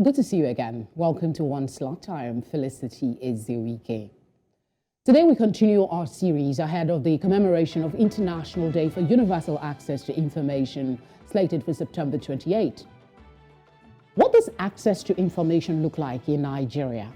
Good to see you again. Welcome to One Slot. I am Felicity Ezewuike. Today we continue our series ahead of the commemoration of International Day for Universal Access to Information, slated for September 28. What does access to information look like in Nigeria?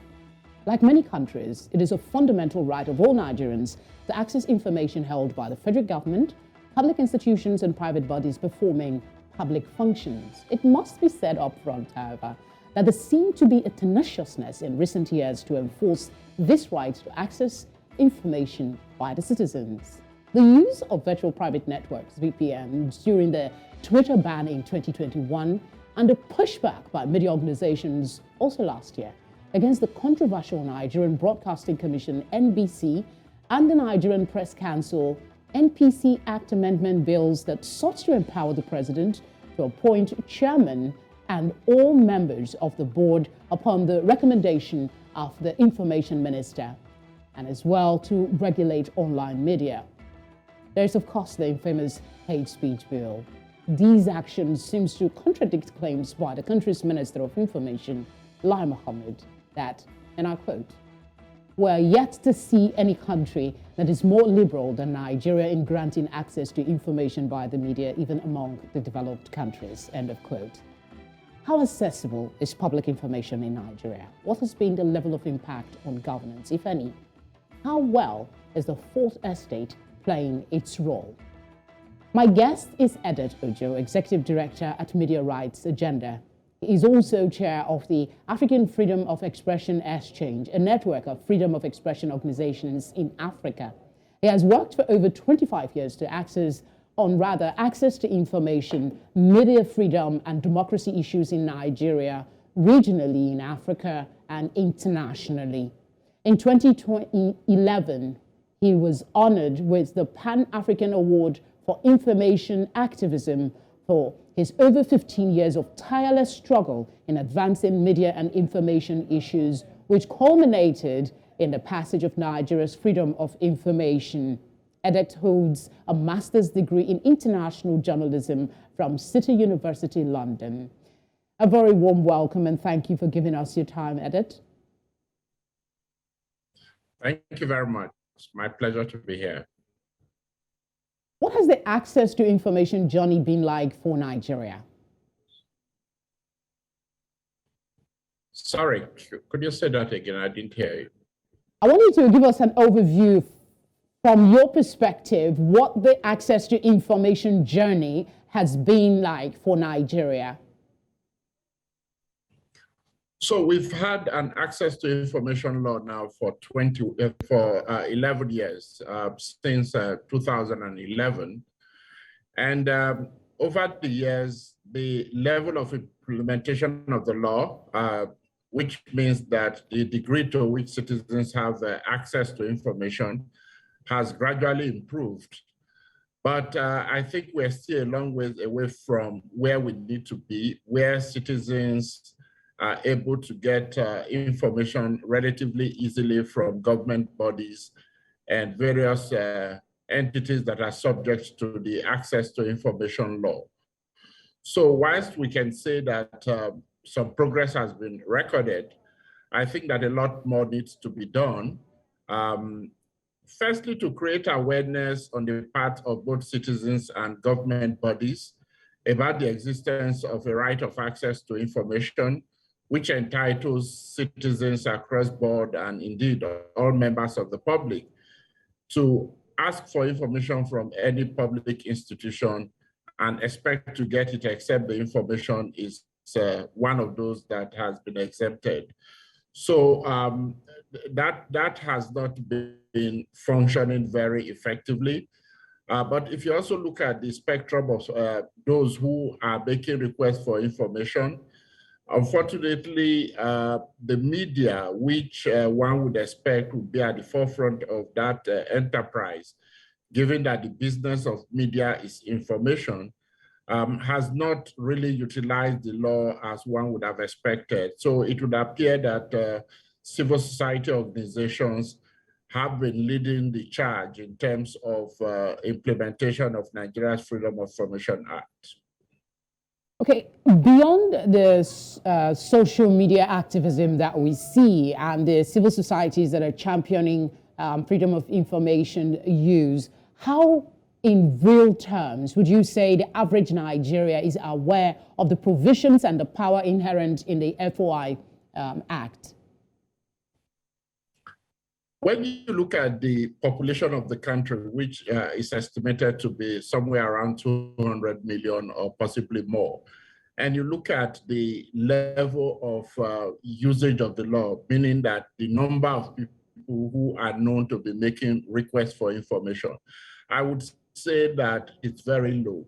Like many countries, it is a fundamental right of all Nigerians to access information held by the federal government, public institutions, and private bodies performing public functions. It must be said up front, however, that there seemed to be a tenaciousness in recent years to enforce this right to access information by the citizens. The use of virtual private networks, VPNs, during the Twitter ban in 2021 and the pushback by media organizations also last year against the controversial Nigerian Broadcasting Commission, NBC, and the Nigerian Press Council, NPC Act amendment bills that sought to empower the president to appoint chairman and all members of the board upon the recommendation of the information minister, and as well to regulate online media. There is, of course, the infamous hate speech bill. These actions seem to contradict claims by the country's Minister of Information, Lai Mohammed, that, and I quote, "We're yet to see any country that is more liberal than Nigeria in granting access to information by the media, even among the developed countries," end of quote. How accessible is public information in Nigeria? What has been the level of impact on governance, if any? How well is the Fourth Estate playing its role? My guest is Edet Ojo, Executive Director at Media Rights Agenda. He is also chair of the African Freedom of Expression Exchange, a network of freedom of expression organizations in Africa. He has worked for over 25 years to access to information, media freedom, and democracy issues in Nigeria, regionally in Africa, and internationally. In 2011, he was honored with the Pan-African Award for Information Activism for his over 15 years of tireless struggle in advancing media and information issues, which culminated in the passage of Nigeria's Freedom of Information. Edet holds a master's degree in international journalism from City University, London. A very warm welcome and thank you for giving us your time, Edet. Thank you very much. It's my pleasure to be here. What has the access to information journey been like for Nigeria? Sorry, could you say that again? I didn't hear you. I want you to give us an overview from your perspective, what the access to information journey has been like for Nigeria. So we've had an access to information law now for 11 years, since 2011. And over the years, the level of implementation of the law, which means that the degree to which citizens have access to information, has gradually improved. But I think we're still a long ways away from where we need to be, where citizens are able to get information relatively easily from government bodies and various entities that are subject to the access to information law. So whilst we can say that some progress has been recorded, I think that a lot more needs to be done. Firstly, to create awareness on the part of both citizens and government bodies about the existence of a right of access to information, which entitles citizens across board and indeed all members of the public to ask for information from any public institution and expect to get it except the information is one of those that has been exempted. So that has not been functioning very effectively. But if you also look at the spectrum of those who are making requests for information, unfortunately, the media, which one would expect would be at the forefront of that enterprise, given that the business of media is information, has not really utilized the law as one would have expected. So it would appear that civil society organizations have been leading the charge in terms of implementation of Nigeria's Freedom of Information Act. Okay, beyond the social media activism that we see and the civil societies that are championing freedom of information use, how in real terms would you say the average Nigeria is aware of the provisions and the power inherent in the FOI Act? When you look at the population of the country, which is estimated to be somewhere around 200 million or possibly more, and you look at the level of usage of the law, meaning that the number of people who are known to be making requests for information, I would say that it's very low.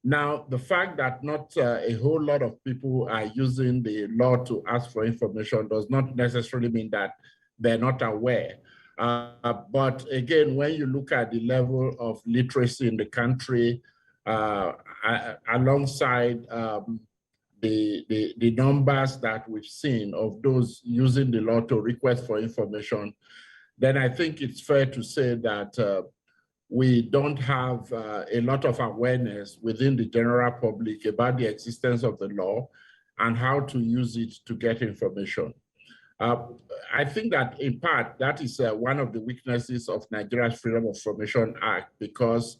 Now, the fact that not a whole lot of people are using the law to ask for information does not necessarily mean that they're not aware. But again, when you look at the level of literacy in the country, alongside the numbers that we've seen of those using the law to request for information, then I think it's fair to say that we don't have a lot of awareness within the general public about the existence of the law and how to use it to get information. I think that in part, that is one of the weaknesses of Nigeria's Freedom of Information Act, because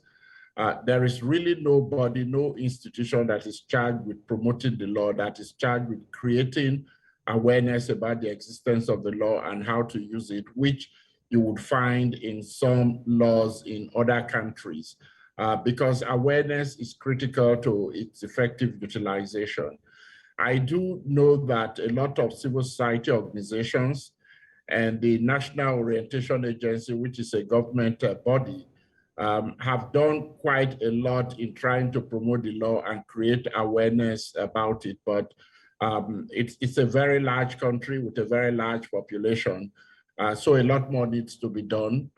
there is really nobody, no institution that is charged with promoting the law, that is charged with creating awareness about the existence of the law and how to use it, which you would find in some laws in other countries, because awareness is critical to its effective utilization. I do know that a lot of civil society organizations and the National Orientation Agency, which is a government body, have done quite a lot in trying to promote the law and create awareness about it. But it's a very large country with a very large population. So a lot more needs to be done.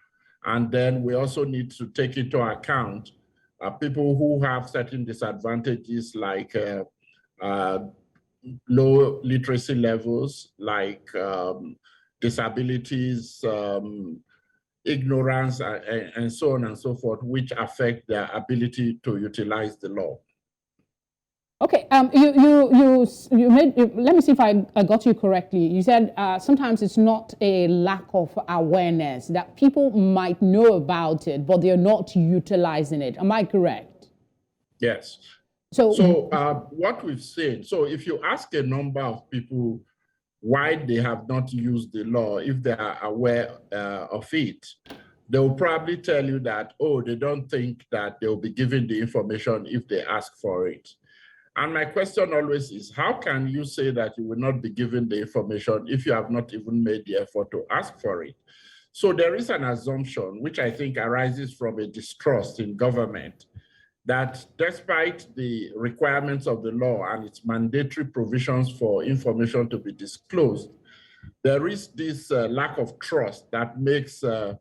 And then we also need to take into account people who have certain disadvantages like low literacy levels, like disabilities, ignorance, and so on and so forth, which affect their ability to utilize the law. Okay, you made, let me see if I got you correctly. You said sometimes it's not a lack of awareness, that people might know about it, but they're not utilizing it. Am I correct? Yes. So what we've seen, so if you ask a number of people why they have not used the law, if they are aware of it, they will probably tell you that, oh, they don't think that they'll be given the information if they ask for it. And my question always is, how can you say that you will not be given the information if you have not even made the effort to ask for it? So there is an assumption, which I think arises from a distrust in government, that despite the requirements of the law and its mandatory provisions for information to be disclosed, there is this lack of trust that makes a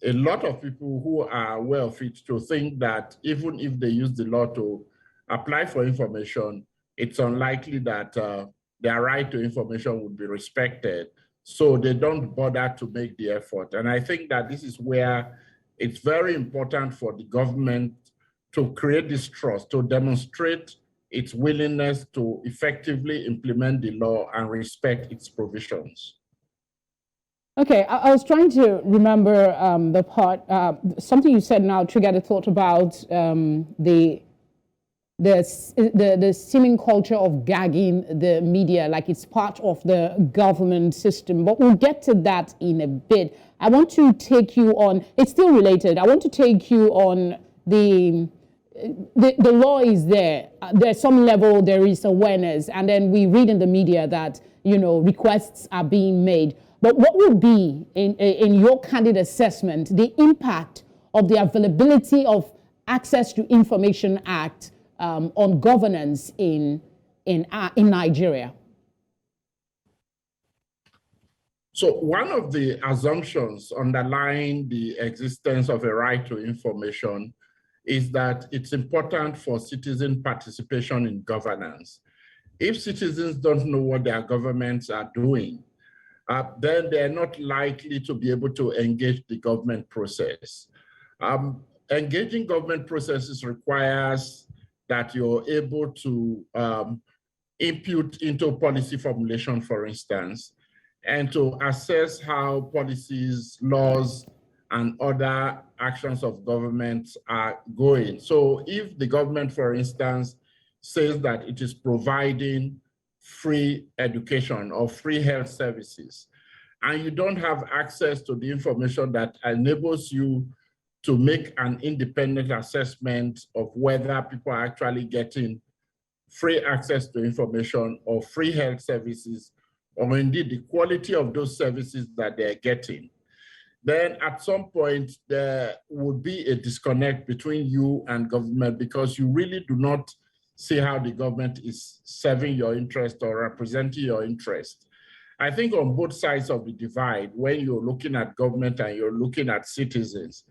lot of people who are aware of it to think that even if they use the law to apply for information, it's unlikely that their right to information would be respected. So they don't bother to make the effort. And I think that this is where it's very important for the government to create this trust, to demonstrate its willingness to effectively implement the law and respect its provisions. Okay, I was trying to remember the part, something you said now triggered a thought about the seeming culture of gagging the media, like it's part of the government system. But we'll get to that in a bit. I want to take you on, it's still related, I want to take you on the law is there. There's some level, there is awareness, and then we read in the media that, you know, requests are being made. But what will be, in your candid assessment, the impact of the Availability of Access to Information Act on governance in Nigeria? So one of the assumptions underlying the existence of a right to information is that it's important for citizen participation in governance. If citizens don't know what their governments are doing, then they're not likely to be able to engage the government process. Engaging government processes requires that you're able to input into policy formulation, for instance, and to assess how policies, laws, and other actions of government are going. So if the government, for instance, says that it is providing free education or free health services, and you don't have access to the information that enables you to make an independent assessment of whether people are actually getting free access to information or free health services, or indeed the quality of those services that they're getting, then at some point there would be a disconnect between you and government, because you really do not see how the government is serving your interest or representing your interest. I think on both sides of the divide, when you're looking at government and you're looking at citizens,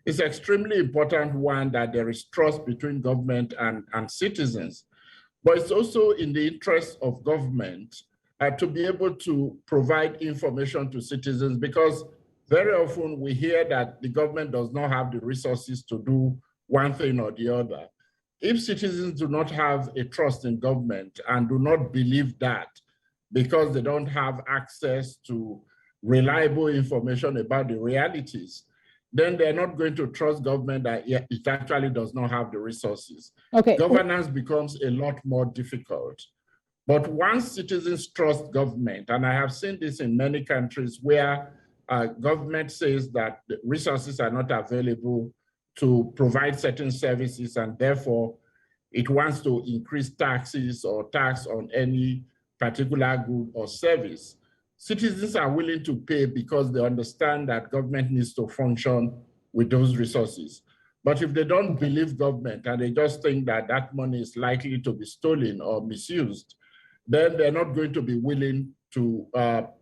it's extremely important, one, that there is trust between government and citizens. But it's also in the interest of government to be able to provide information to citizens, because very often we hear that the government does not have the resources to do one thing or the other. If citizens do not have a trust in government and do not believe that, because they don't have access to reliable information about the realities, then they're not going to trust government that it actually does not have the resources. Okay. Governance becomes a lot more difficult. But once citizens trust government, and I have seen this in many countries where government says that the resources are not available to provide certain services, and therefore it wants to increase taxes or tax on any particular good or service, citizens are willing to pay because they understand that government needs to function with those resources. But if they don't believe government and they just think that that money is likely to be stolen or misused, then they're not going to be willing to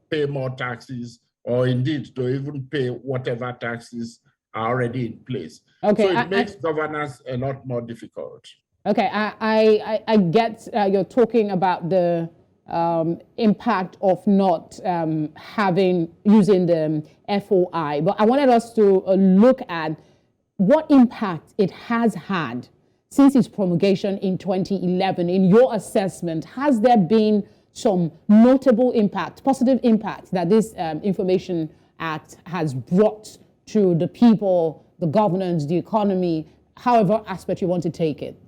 pay more taxes, or indeed to even pay whatever taxes are already in place. Okay, so it makes governance a lot more difficult. Okay, I get you're talking about the impact of not using the FOI, but I wanted us to look at what impact it has had since its promulgation in 2011. In your assessment, has there been some notable impact, positive impact, that this Information Act has brought to the people, the governance, the economy, however aspect you want to take it?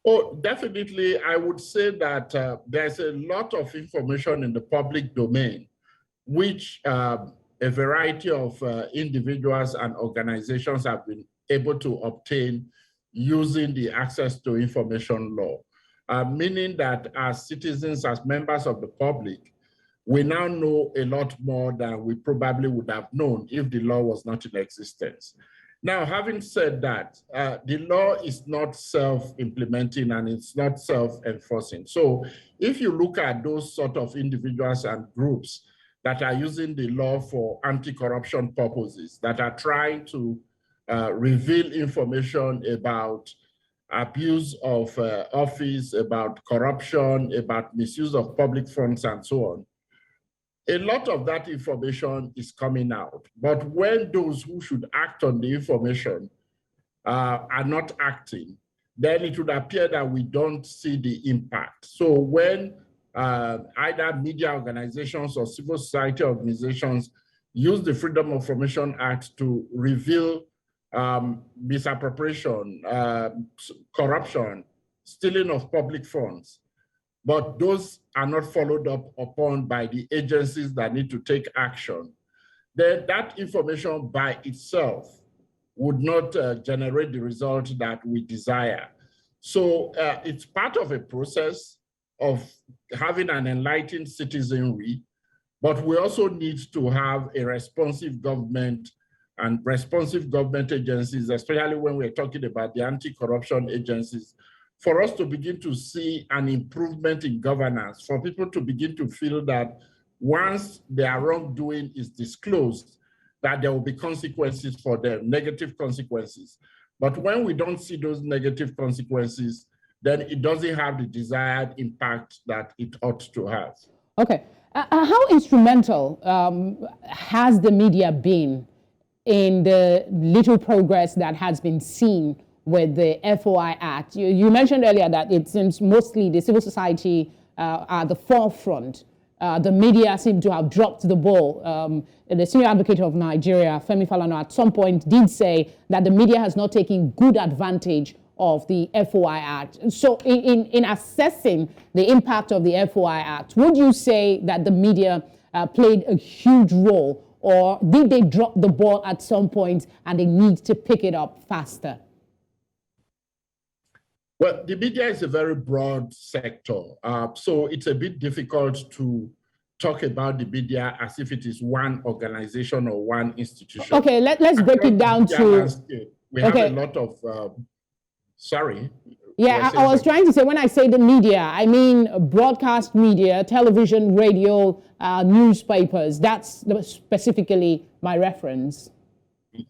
Oh, definitely. I would say that there's a lot of information in the public domain, which a variety of individuals and organizations have been able to obtain using the Access to Information Law, meaning that as citizens, as members of the public, we now know a lot more than we probably would have known if the law was not in existence. Now, having said that, the law is not self-implementing and it's not self-enforcing. So if you look at those sort of individuals and groups that are using the law for anti-corruption purposes, that are trying to reveal information about abuse of office, about corruption, about misuse of public funds, and so on, a lot of that information is coming out. But when those who should act on the information are not acting, then it would appear that we don't see the impact. So when either media organizations or civil society organizations use the Freedom of Information Act to reveal misappropriation, corruption, stealing of public funds, but those are not followed up upon by the agencies that need to take action, then that information by itself would not generate the result that we desire. So it's part of a process of having an enlightened citizenry, but we also need to have a responsive government and responsive government agencies, especially when we're talking about the anti-corruption agencies, for us to begin to see an improvement in governance, for people to begin to feel that once their wrongdoing is disclosed, that there will be consequences for them, negative consequences. But when we don't see those negative consequences, then it doesn't have the desired impact that it ought to have. Okay. How instrumental has the media been in the little progress that has been seen with the FOI Act? You mentioned earlier that it seems mostly the civil society are the forefront. The media seem to have dropped the ball. The senior advocate of Nigeria, Femi Falana, at some point did say that the media has not taken good advantage of the FOI Act. So in assessing the impact of the FOI Act, would you say that the media played a huge role, or did they drop the ball at some point and they need to pick it up faster? Well, the media is a very broad sector, so it's a bit difficult to talk about the media as if it is one organization or one institution. Okay, let's break it down to... We have a lot of... sorry. Yeah, I was trying to say, when I say the media, I mean broadcast media, television, radio, newspapers. That's specifically my reference.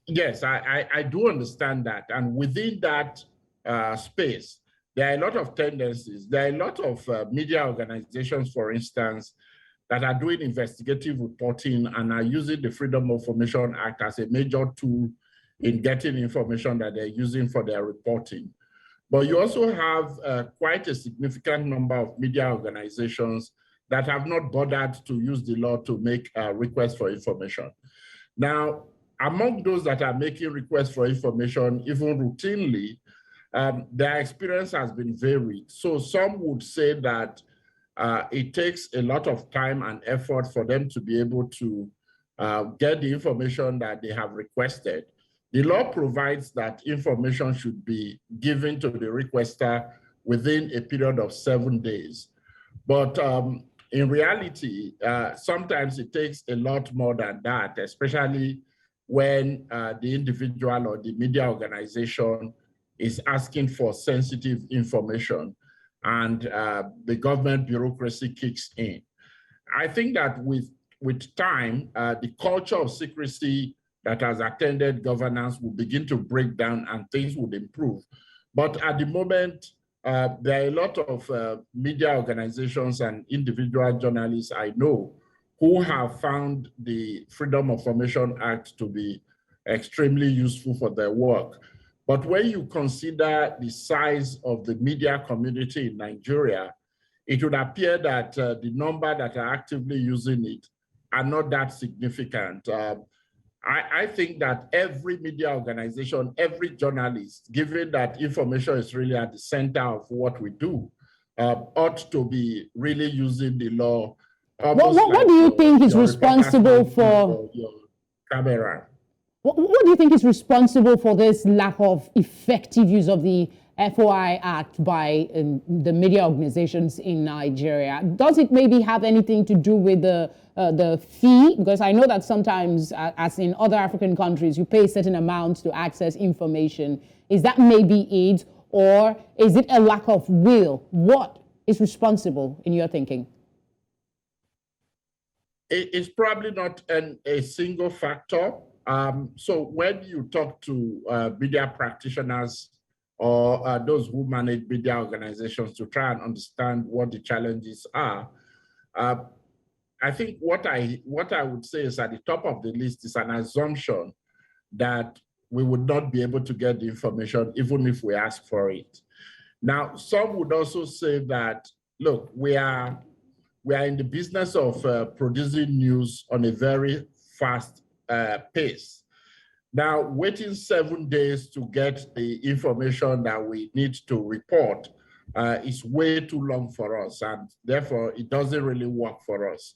Yes, I do understand that. And within that space, there are a lot of tendencies. There are a lot of media organizations, for instance, that are doing investigative reporting and are using the Freedom of Information Act as a major tool in getting information that they're using for their reporting. But you also have quite a significant number of media organizations that have not bothered to use the law to make requests for information. Now, among those that are making requests for information, even routinely, their experience has been varied. So some would say that it takes a lot of time and effort for them to be able to get the information that they have requested. The law provides that information should be given to the requester within a period of 7 days. But in reality, sometimes it takes a lot more than that, especially when the individual or the media organization is asking for sensitive information and the government bureaucracy kicks in. I think that with time, the culture of secrecy that has attended governance will begin to break down and things would improve. But at the moment, there are a lot of media organizations and individual journalists I know who have found the Freedom of Information Act to be extremely useful for their work. But when you consider the size of the media community in Nigeria, it would appear that the number that are actively using it are not that significant. I think that every media organization, every journalist, given that information is really at the center of what we do, ought to be really using the law. What do you think is responsible for your camera? What do you think is responsible for this lack of effective use of the FOI Act by the media organizations in Nigeria? Does it maybe have anything to do with the fee? Because I know that sometimes, as in other African countries, you pay a certain amount to access information. Is that maybe it, or is it a lack of will? What is responsible in your thinking? It's probably not a single factor. So when you talk to media practitioners or those who manage media organizations to try and understand what the challenges are, I think what I would say is at the top of the list is an assumption that we would not be able to get the information even if we ask for it. Now, some would also say that, look, we are in the business of producing news on a very fast pace. Now, waiting 7 days to get the information that we need to report is way too long for us, and therefore it doesn't really work for us.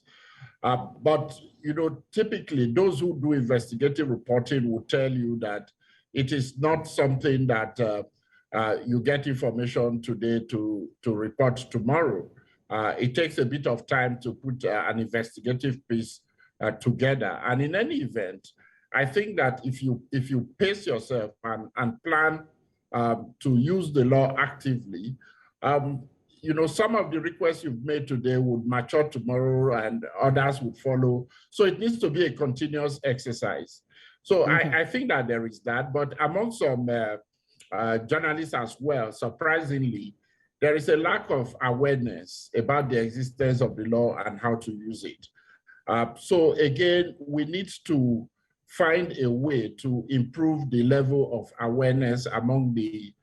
But you know, typically those who do investigative reporting will tell you that it is not something that you get information today to report tomorrow. It takes a bit of time to put an investigative piece together. And in any event, I think that if you pace yourself and plan to use the law actively, you know, some of the requests you've made today would mature tomorrow and others would follow. So it needs to be a continuous exercise. So I think that there is that, but among some journalists as well, surprisingly, there is a lack of awareness about the existence of the law and how to use it. So again, we need to find a way to improve the level of awareness among the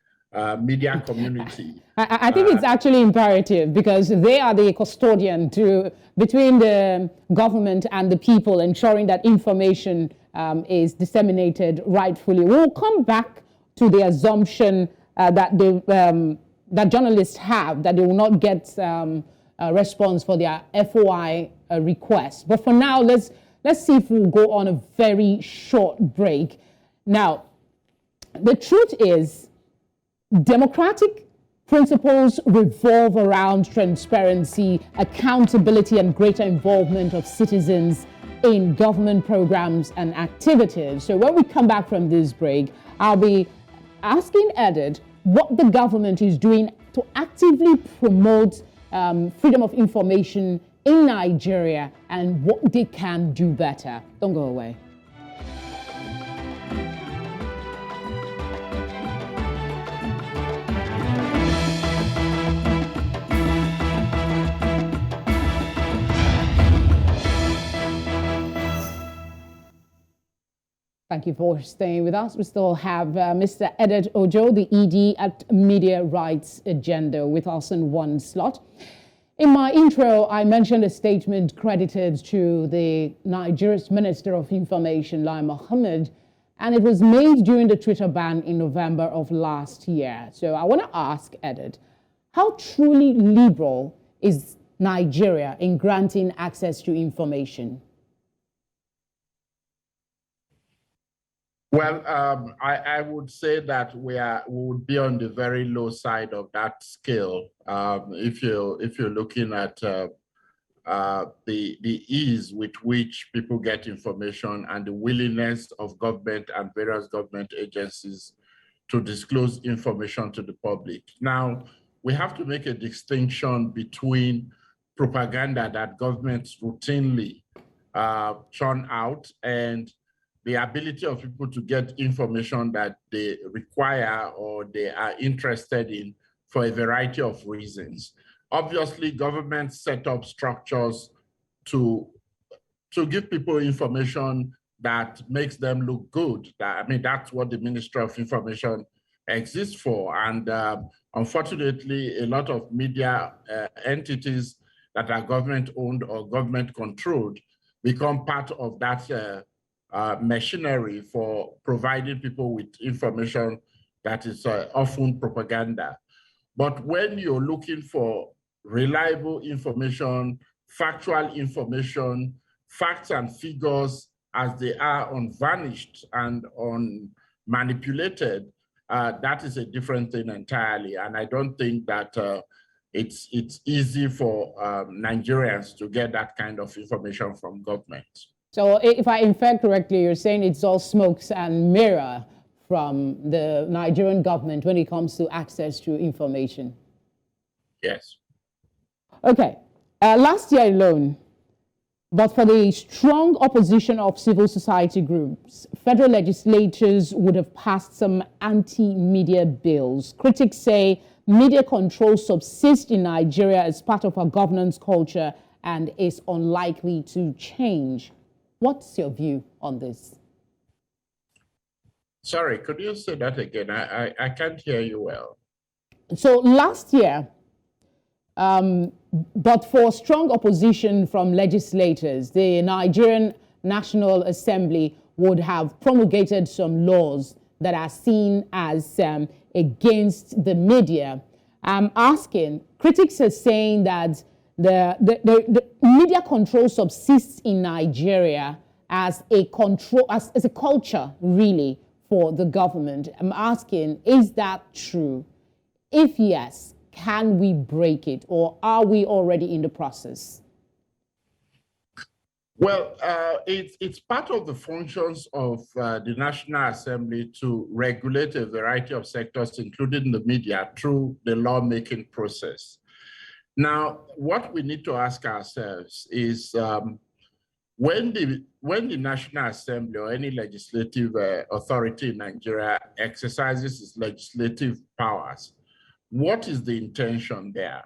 media community. I think it's actually imperative because they are the custodian between the government and the people, ensuring that information is disseminated rightfully. We'll come back to the assumption that journalists have that they will not get a response for their FOI request. But for now, let's see if we'll go on a very short break. Now, the truth is, democratic principles revolve around transparency, accountability, and greater involvement of citizens in government programs and activities. So when we come back from this break, I'll be asking Edet what the government is doing to actively promote freedom of information in Nigeria and what they can do better. Don't go away. Thank you for staying with us. We still have Mr. Edet Ojo, the ED at Media Rights Agenda, with us in one slot. In my intro, I mentioned a statement credited to the Nigeria's Minister of Information, Lai Mohammed, and it was made during the Twitter ban in November of last year. So I want to ask Edet, how truly liberal is Nigeria in granting access to information? Well, I would say that we would be on the very low side of that scale if you're looking at the ease with which people get information and the willingness of government and various government agencies to disclose information to the public. Now, we have to make a distinction between propaganda that governments routinely churn out and the ability of people to get information that they require or they are interested in for a variety of reasons. Obviously, governments set up structures to give people information that makes them look good. That's what the Ministry of Information exists for. And unfortunately, a lot of media entities that are government-owned or government-controlled become part of that machinery for providing people with information that is often propaganda. But when you're looking for reliable information, factual information, facts and figures as they are unvarnished and unmanipulated, that is a different thing entirely. And I don't think that it's easy for Nigerians to get that kind of information from government. So if I infer correctly, you're saying it's all smokes and mirror from the Nigerian government when it comes to access to information. Yes. Okay. Last year alone, but for the strong opposition of civil society groups, federal legislatures would have passed some anti-media bills. Critics say media control subsists in Nigeria as part of our governance culture and is unlikely to change. What's your view on this? Sorry, could you say that again? I can't hear you well. So last year, but for strong opposition from legislators, the Nigerian National Assembly would have promulgated some laws that are seen as against the media. I'm asking, critics are saying that the media control subsists in Nigeria as a culture, really, for the government. I'm asking, is that true? If yes, can we break it, or are we already in the process? Well, it's part of the functions of the National Assembly to regulate a variety of sectors, including the media, through the lawmaking process. Now, what we need to ask ourselves is when the National Assembly or any legislative authority in Nigeria exercises its legislative powers, what is the intention there?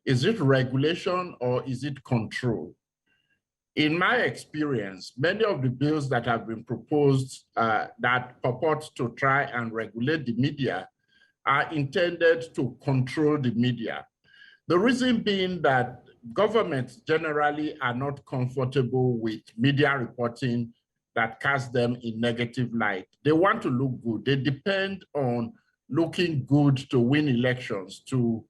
Is it regulation or is it control? In my experience, many of the bills that have been proposed that purport to try and regulate the media are intended to control the media. The reason being that governments generally are not comfortable with media reporting that casts them in negative light. They want to look good. They depend on looking good to win elections, to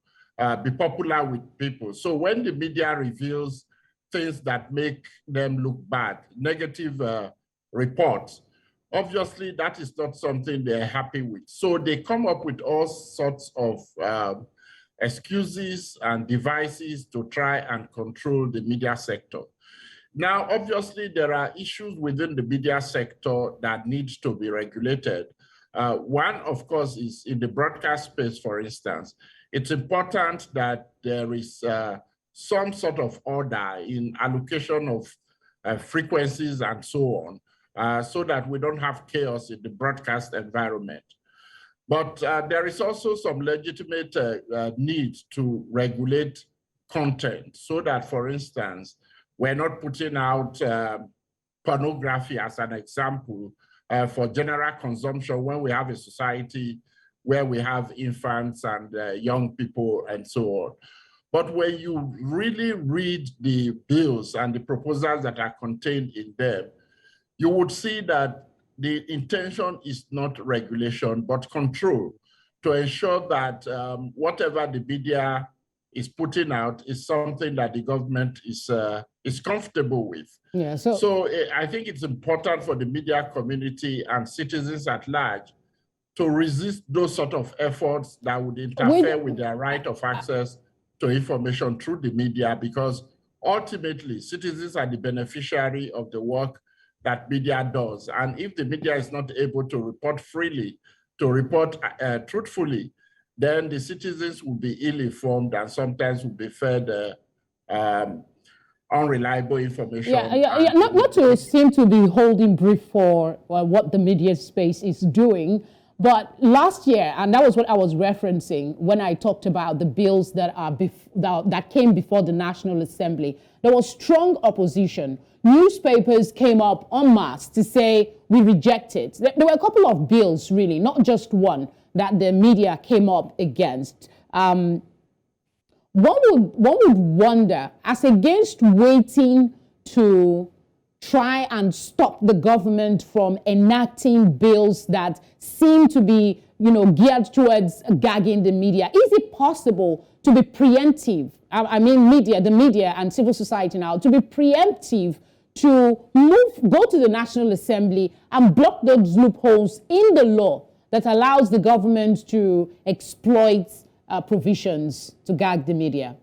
be popular with people. So when the media reveals things that make them look bad, negative reports, obviously that is not something they're happy with. So they come up with all sorts of excuses and devices to try and control the media sector. Now, obviously, there are issues within the media sector that needs to be regulated. One, of course, is in the broadcast space, for instance. It's important that there is some sort of order in allocation of frequencies and so on, so that we don't have chaos in the broadcast environment. But there is also some legitimate need to regulate content so that, for instance, we're not putting out pornography as an example for general consumption when we have a society where we have infants and young people and so on. But when you really read the bills and the proposals that are contained in them, you would see that the intention is not regulation, but control, to ensure that whatever the media is putting out is something that the government is comfortable with. Yeah, so I think it's important for the media community and citizens at large to resist those sort of efforts that would interfere with their right of access to information through the media, because ultimately citizens are the beneficiary of the work that media does. And if the media is not able to report freely, to report truthfully, then the citizens will be ill-informed and sometimes will be fed unreliable information. Not to seem to be holding brief for what the media space is doing, but last year, and that was what I was referencing when I talked about the bills that are that came before the National Assembly, there was strong opposition. Newspapers came up en masse to say we reject it. There were a couple of bills, really, not just one, that the media came up against. One would wonder, as against waiting to try and stop the government from enacting bills that seem to be, geared towards gagging the media, is it possible to be preemptive? I mean, the media and civil society now, to be preemptive, to go to the National Assembly and block those loopholes in the law that allows the government to exploit provisions to gag the media?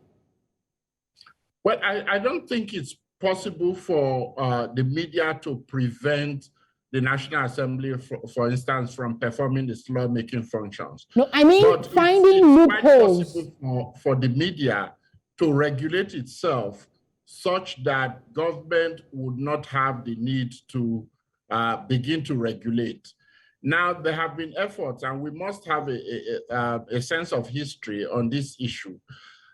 Well, I don't think it's possible for the media to prevent the National Assembly, for instance, from performing its lawmaking functions. No, I mean, but finding loopholes. It's quite possible for the media to regulate itself such that government would not have the need to begin to regulate. Now, there have been efforts, and we must have a sense of history on this issue.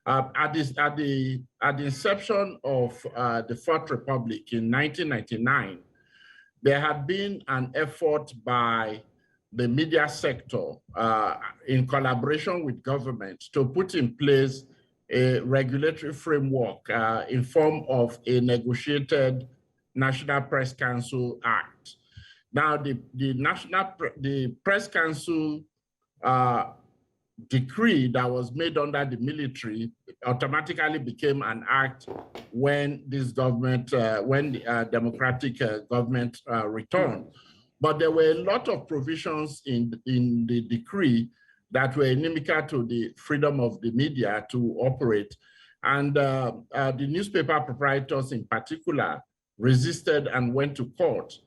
At the inception of the Fourth Republic in 1999, there had been an effort by the media sector in collaboration with government to put in place a regulatory framework in form of a negotiated National Press Council Act. Now, the Press Council decree that was made under the military automatically became an act when this government, when the democratic government returned. But there were a lot of provisions in the decree that were inimical to the freedom of the media to operate. And the newspaper proprietors in particular resisted and went to court.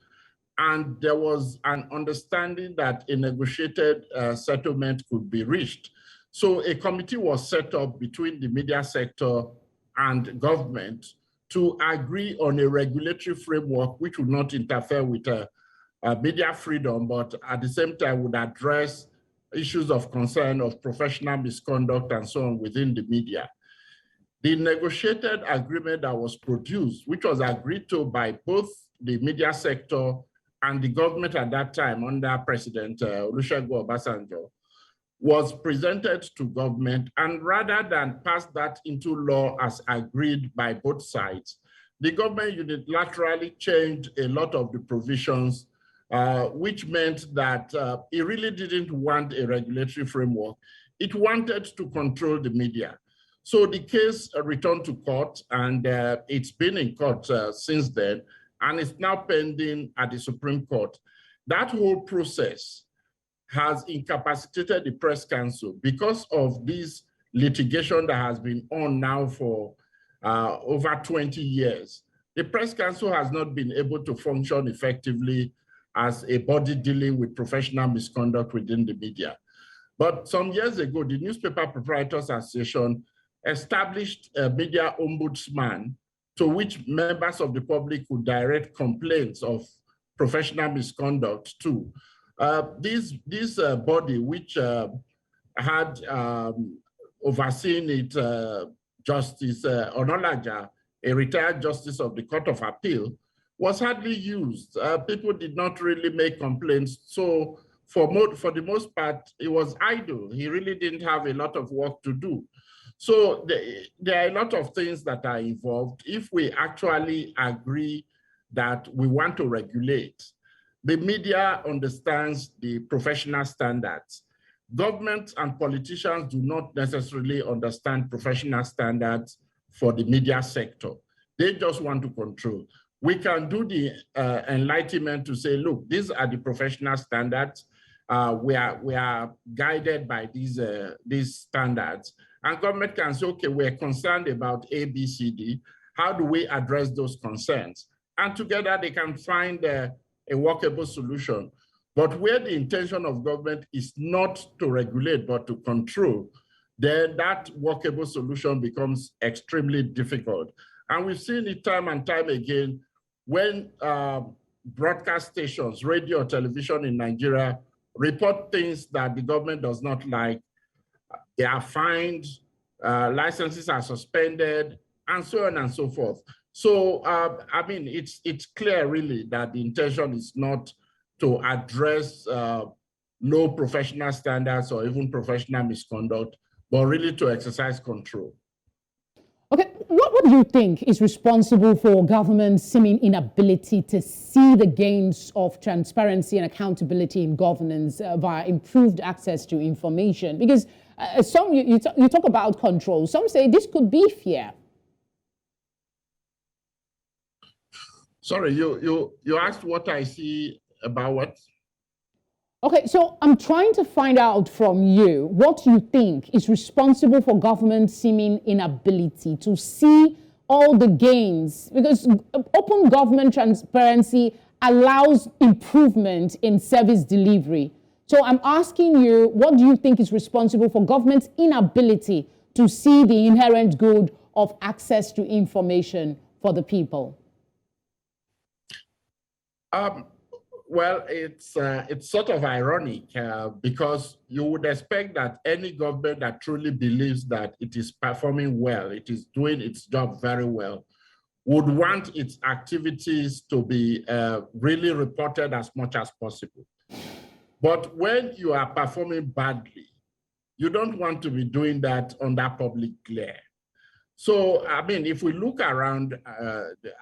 And there was an understanding that a negotiated settlement could be reached. So a committee was set up between the media sector and government to agree on a regulatory framework which would not interfere with media freedom, but at the same time would address issues of concern of professional misconduct and so on within the media. The negotiated agreement that was produced, which was agreed to by both the media sector and the government at that time under President Olusegun Obasanjo, was presented to government, and rather than pass that into law as agreed by both sides, the government unilaterally changed a lot of the provisions, which meant that it really didn't want a regulatory framework. It wanted to control the media. So the case returned to court, and it's been in court since then, and it's now pending at the Supreme Court. That whole process has incapacitated the Press Council because of this litigation that has been on now for over 20 years. The Press Council has not been able to function effectively as a body dealing with professional misconduct within the media. But some years ago, the Newspaper Proprietors Association established a media ombudsman to which members of the public could direct complaints of professional misconduct to. This body, which had overseen it, Justice Onolaja, a retired justice of the Court of Appeal, was hardly used. People did not really make complaints. So for the most part, it was idle. He really didn't have a lot of work to do. So there are a lot of things that are involved. If we actually agree that we want to regulate, the media understands the professional standards. Governments and politicians do not necessarily understand professional standards for the media sector. They just want to control. We can do the enlightenment to say, look, these are the professional standards. We are guided by these standards. And government can say, okay, we're concerned about A, B, C, D. How do we address those concerns? And together they can find a workable solution. But where the intention of government is not to regulate, but to control, then that workable solution becomes extremely difficult. And we've seen it time and time again when broadcast stations, radio, television in Nigeria report things that the government does not like. They are fined, licenses are suspended, and so on and so forth. So, I mean, it's clear really that the intention is not to address low professional standards or even professional misconduct, but really to exercise control. Okay, what do you think is responsible for government's seeming inability to see the gains of transparency and accountability in governance via improved access to information? Because you talk about control. Some say this could be fear. Sorry, you asked what I see about what? Okay, so I'm trying to find out from you what you think is responsible for government's seeming inability to see all the gains, because open government transparency allows improvement in service delivery. So I'm asking you, what do you think is responsible for government's inability to see the inherent good of access to information for the people? Well, it's sort of ironic because you would expect that any government that truly believes that it is performing well, it is doing its job very well, would want its activities to be really reported as much as possible. But when you are performing badly, you don't want to be doing that under public glare. So, I mean, if we look around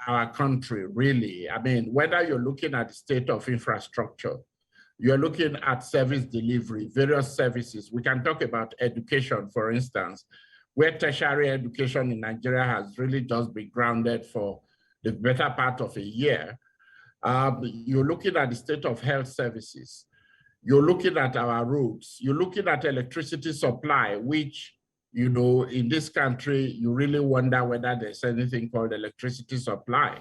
our country, really, I mean, whether you're looking at the state of infrastructure, you're looking at service delivery, various services. We can talk about education, for instance, where tertiary education in Nigeria has really just been grounded for the better part of a year. You're looking at the state of health services. You're looking at our roads. You're looking at electricity supply, which, you know, in this country, you really wonder whether there's anything called electricity supply.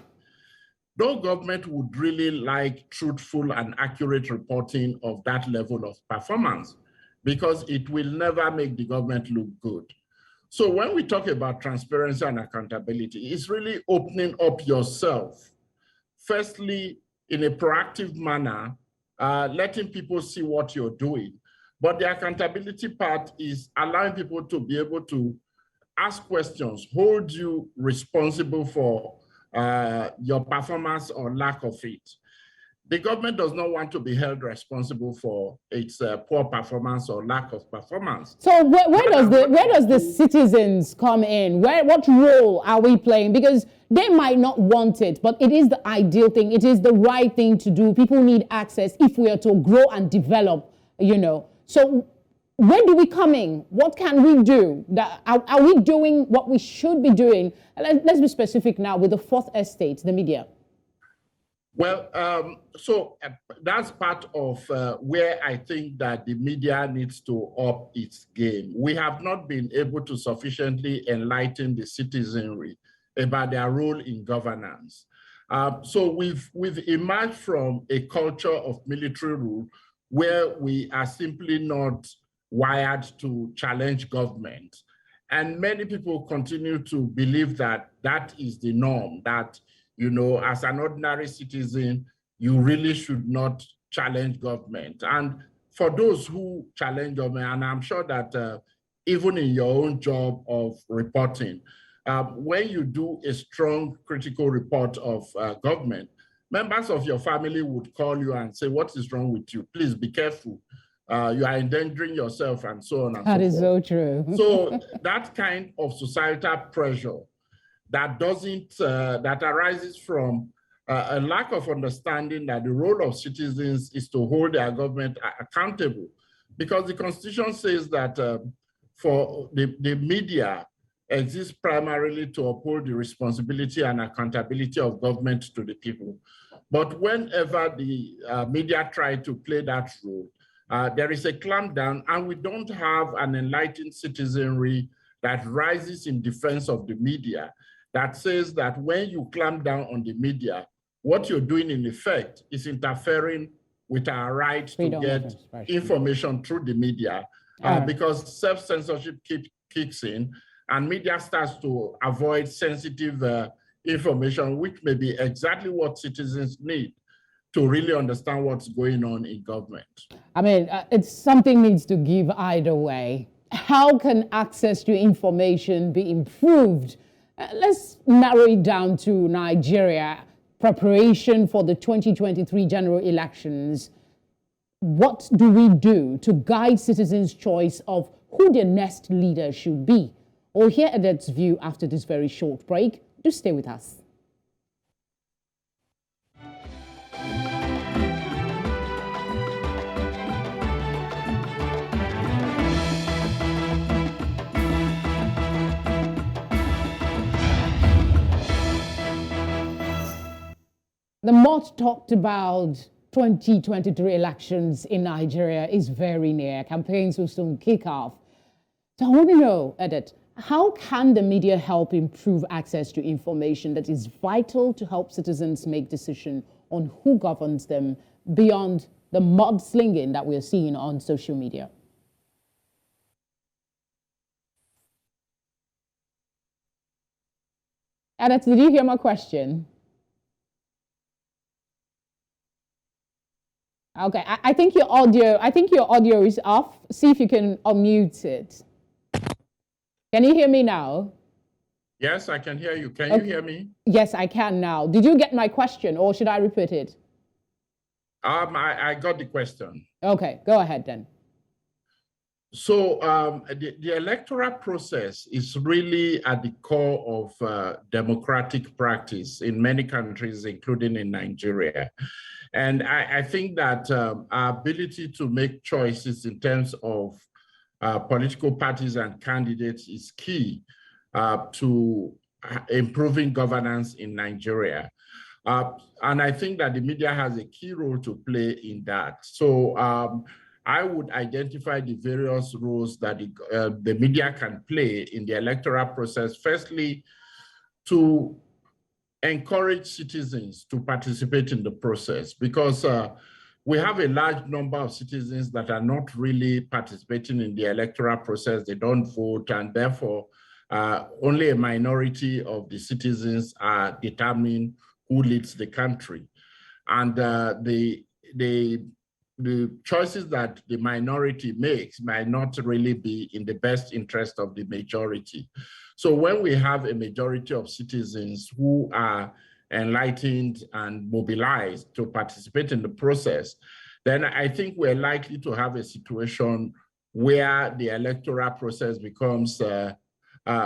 No government would really like truthful and accurate reporting of that level of performance because it will never make the government look good. So when we talk about transparency and accountability, it's really opening up yourself. Firstly, in a proactive manner, letting people see what you're doing. But the accountability part is allowing people to be able to ask questions, hold you responsible for your performance or lack of it. The government does not want to be held responsible for its poor performance or lack of performance. So where does the citizens come in? What role are we playing? Because they might not want it, but it is the ideal thing. It is the right thing to do. People need access if we are to grow and develop, you know. So when do we come in? What can we do? Are we doing what we should be doing? Let's be specific now with the fourth estate, the media. Well, so that's part of where I think that the media needs to up its game. We have not been able to sufficiently enlighten the citizenry about their role in governance. So we've emerged from a culture of military rule where we are simply not wired to challenge government. And many people continue to believe that that is the norm, that, you know, as an ordinary citizen, you really should not challenge government. And for those who challenge government, and I'm sure that even in your own job of reporting, when you do a strong critical report of government, members of your family would call you and say, what is wrong with you? Please be careful. You are endangering yourself and so on and so forth. That is so true. So that kind of societal pressure that arises from a lack of understanding that the role of citizens is to hold their government accountable. Because the Constitution says that for the media exists primarily to uphold the responsibility and accountability of government to the people. But whenever the media try to play that role, there is a clampdown, and we don't have an enlightened citizenry that rises in defense of the media, that says that when you clamp down on the media, what you're doing in effect is interfering with our right to get information through the media, because self-censorship kicks in and media starts to avoid sensitive information, which may be exactly what citizens need to really understand what's going on in government. I mean, it's something needs to give either way. How can access to information be improved? Let's narrow it down to Nigeria. Preparation for the 2023 general elections. What do we do to guide citizens' choice of who their next leader should be? We'll hear Edet's view after this very short break. Do stay with us. The much talked about 2023 elections in Nigeria is very near. Campaigns will soon kick off. So I want to know, Edet, how can the media help improve access to information that is vital to help citizens make decisions on who governs them beyond the mudslinging that we're seeing on social media? Edet, did you hear my question? Okay, I think your audio is off. See if you can unmute it. Can you hear me now? Yes, I can hear you. Can you hear me? Yes, I can now. Did you get my question, or should I repeat it? I got the question. Okay, go ahead then. So the electoral process is really at the core of democratic practice in many countries, including in Nigeria. And I think that our ability to make choices in terms of political parties and candidates is key to improving governance in Nigeria. And I think that the media has a key role to play in that. So I would identify the various roles that the media can play in the electoral process. Firstly, to encourage citizens to participate in the process, because we have a large number of citizens that are not really participating in the electoral process. They don't vote, and therefore only a minority of the citizens are determining who leads the country. And the the choices that the minority makes might not really be in the best interest of the majority. So when we have a majority of citizens who are enlightened and mobilized to participate in the process, then I think we're likely to have a situation where the electoral process becomes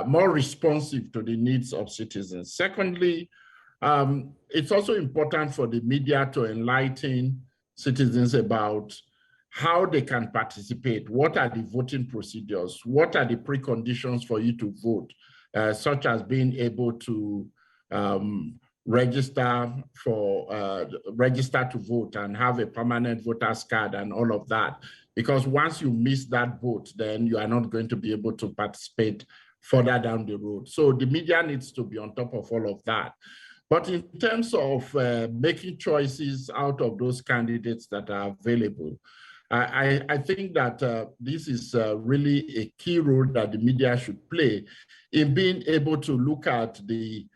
more responsive to the needs of citizens. Secondly, it's also important for the media to enlighten citizens about how they can participate, what are the voting procedures, what are the preconditions for you to vote, such as being able to register to vote and have a permanent voter's card and all of that. Because once you miss that vote, then you are not going to be able to participate further down the road. So the media needs to be on top of all of that. But in terms of making choices out of those candidates that are available, I think that this is really a key role that the media should play in being able to look at the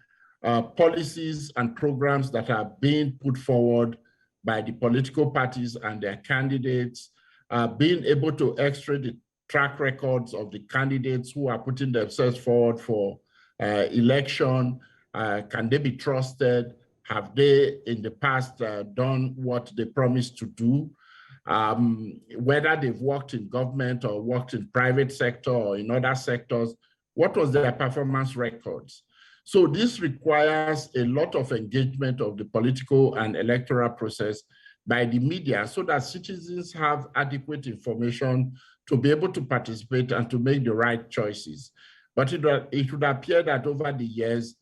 policies and programs that are being put forward by the political parties and their candidates, being able to x-ray the track records of the candidates who are putting themselves forward for election. Can they be trusted? Have they in the past done what they promised to do? Whether they've worked in government or worked in private sector or in other sectors, what was their performance records? So this requires a lot of engagement of the political and electoral process by the media so that citizens have adequate information to be able to participate and to make the right choices. But it would appear that over the years,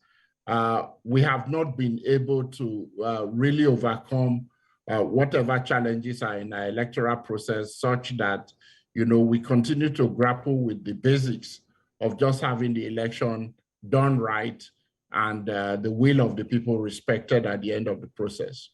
we have not been able to really overcome whatever challenges are in our electoral process, such that, you know, we continue to grapple with the basics of just having the election done right and the will of the people respected at the end of the process.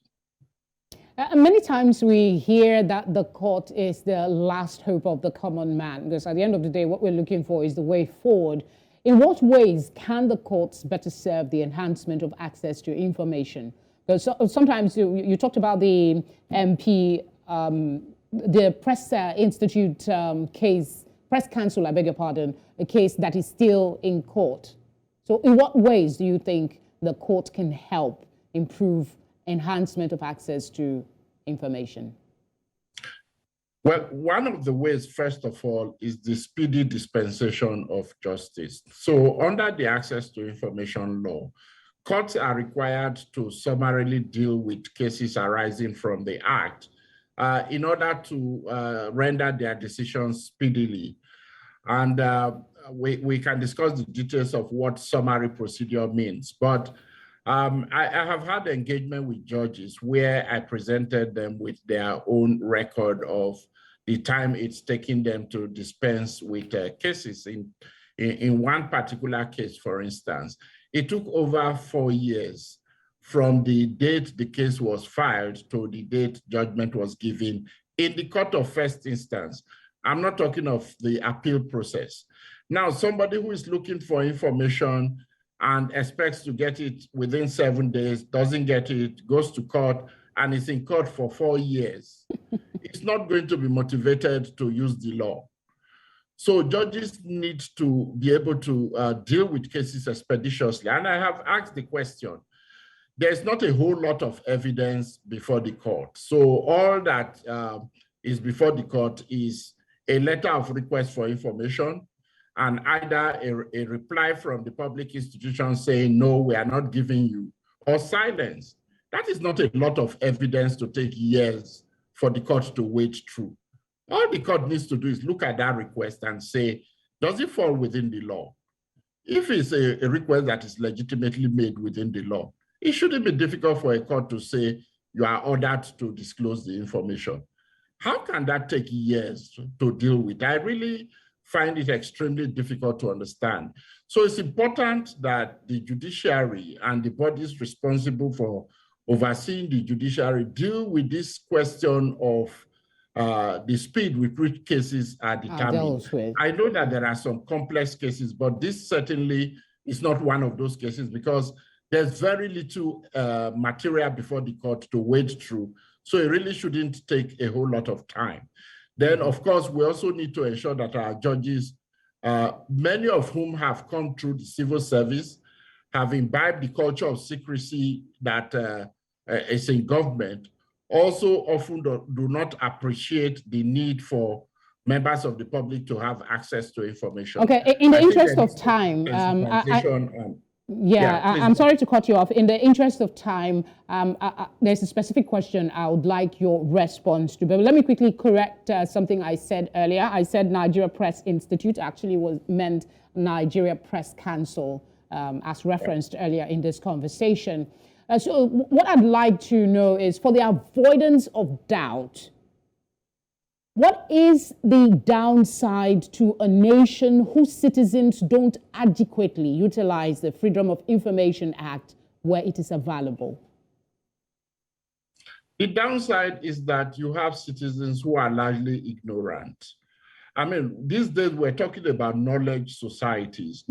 Many times we hear that the court is the last hope of the common man, because at the end of the day, what we're looking for is the way forward. In what ways can the courts better serve the enhancement of access to information? Because sometimes you talked about the MP, the Press Institute case, Press Council, I beg your pardon, a case that is still in court. So in what ways do you think the court can help improve enhancement of access to information? Well, one of the ways, first of all, is the speedy dispensation of justice. So under the Access to Information Law, courts are required to summarily deal with cases arising from the Act in order to render their decisions speedily. And we can discuss the details of what summary procedure means. But I have had engagement with judges where I presented them with their own record of the time it's taking them to dispense with cases. In one particular case, for instance, it took over 4 years from the date the case was filed to the date judgment was given in the court of first instance. I'm not talking of the appeal process. Now, somebody who is looking for information and expects to get it within 7 days, doesn't get it, goes to court, and is in court for 4 years, it's not going to be motivated to use the law. So judges need to be able to deal with cases expeditiously. And I have asked the question, there's not a whole lot of evidence before the court. So all that is before the court is a letter of request for information, and either a reply from the public institution saying, no, we are not giving you, or silence. That is not a lot of evidence to take years for the court to wade through. All the court needs to do is look at that request and say, does it fall within the law? If it's a request that is legitimately made within the law, it shouldn't be difficult for a court to say you are ordered to disclose the information. How can that take years to deal with? I really find it extremely difficult to understand. So it's important that the judiciary and the bodies responsible for overseeing the judiciary deal with this question of the speed with which cases are determined. I know that there are some complex cases, but this certainly is not one of those cases because there's very little material before the court to wade through. So it really shouldn't take a whole lot of time. Then, of course, we also need to ensure that our judges, many of whom have come through the civil service, have imbibed the culture of secrecy that is in government, also often do not appreciate the need for members of the public to have access to information. Okay, in the interest of time, I'm sorry to cut you off. In the interest of time, there's a specific question I would like your response to. But let me quickly correct something I said earlier. I said Nigeria Press Institute, actually meant Nigeria Press Council, as referenced earlier in this conversation. So what I'd like to know is, for the avoidance of doubt, what is the downside to a nation whose citizens don't adequately utilize the Freedom of Information Act where it is available? The downside is that you have citizens who are largely ignorant. I mean, these days we're talking about knowledge societies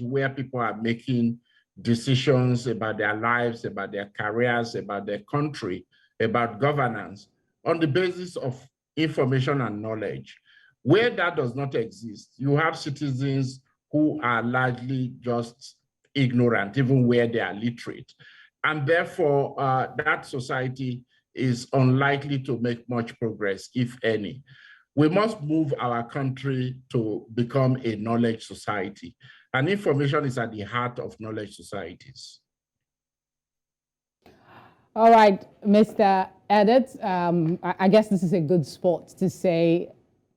where people are making decisions about their lives, about their careers, about their country, about governance on the basis of information and knowledge. Where that does not exist, you have citizens who are largely just ignorant, even where they are literate. And therefore, that society is unlikely to make much progress, if any. We must move our country to become a knowledge society. And information is at the heart of knowledge societies. All right, Mr. Edet, I guess this is a good spot to say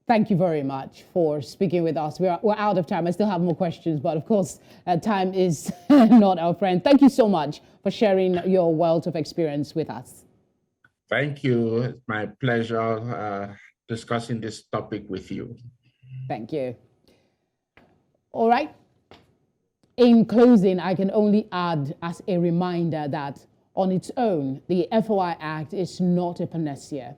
thank you very much for speaking with us. We're out of time. I still have more questions, but of course, time is not our friend. Thank you so much for sharing your wealth of experience with us. Thank you. It's my pleasure discussing this topic with you. Thank you. All right. In closing, I can only add as a reminder that on its own, the FOI Act is not a panacea.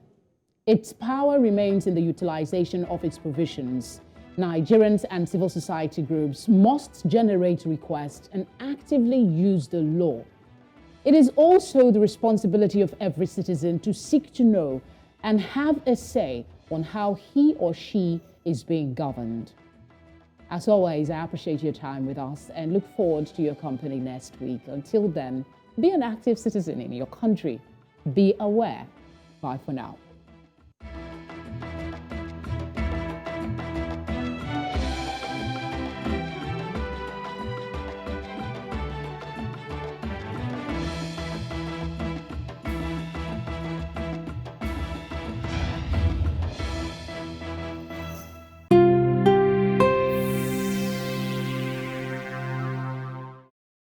Its power remains in the utilization of its provisions. Nigerians and civil society groups must generate requests and actively use the law. It is also the responsibility of every citizen to seek to know and have a say on how he or she is being governed. As always, I appreciate your time with us and look forward to your company next week. Until then, be an active citizen in your country. Be aware. Bye for now.